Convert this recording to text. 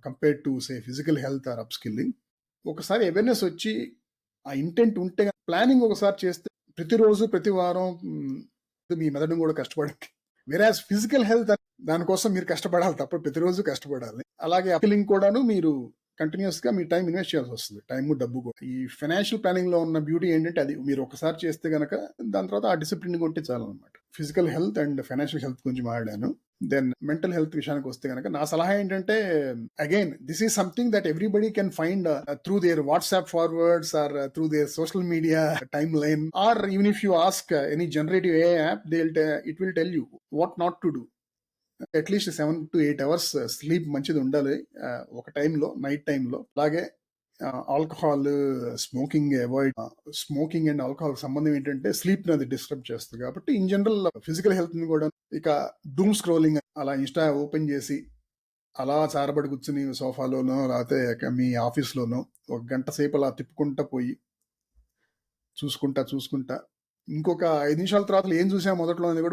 Compared to say physical health or upskilling. ఒకసారి awareness వచ్చి, ఆ ఇంటెంట్ ఉంటే ప్లానింగ్ ఒకసారి చేస్తే ప్రతిరోజు, ప్రతి వారం మీ మెదడుని కూడా కష్టపడాలి. వేరాజ్ ఫిజికల్ హెల్త్ దానికోసం మీరు కష్టపడాలి తప్ప ప్రతిరోజు కష్టపడాలి. అలాగే అప్‌స్కిల్లింగ్ కూడాను మీరు కంటిన్యూయస్‌గా మీ టైం ఇన్వెస్ట్ చేయాల్సొస్తది. టైము, డబ్బు కూడా. ఈ ఫైనాన్షియల్ ప్లానింగ్‌లో ఉన్న బ్యూటీ ఏంటంటే అది మీరు ఒకసారి చేస్తే గనక దాని తర్వాత ఆ డిసిప్లిన్‌గా ఉంటే చాలనమాట. Physical health and financial health గురించి మాట్లాడాను. దెన్ మెంటల్ హెల్త్ విషయానికి వస్తే గనక నా సలహా ఏంటంటే, again this is something that everybody can find through their WhatsApp forwards or through their social media timeline, or even if you ask any generative AI app, it will tell you what not to do. At least 7 to 8 hours sleep మంచిది ఉండాలి ఒక టైంలో, night టైంలో. అలాగే alcohol, smoking avoid. Smoking and alcohol సంబంధం ఏంటంటే sleep అది disturb చేస్తుంది కాబట్టి ఇన్ జనరల్ ఫిజికల్ హెల్త్ ని కూడా. ఇక డూమ్ స్క్రోలింగ్, అలా ఇన్స్టా ఓపెన్ చేసి అలా చారబడి కూర్చుని సోఫాలోనో లేకపోతే మీ ఆఫీస్లోనో ఒక గంట సేపు అలా తిప్పుకుంటా పోయి చూసుకుంటా ఇంకొక 5 నిమిషాల తర్వాత ఏం చూసా మొదట్లో అనేది కూడా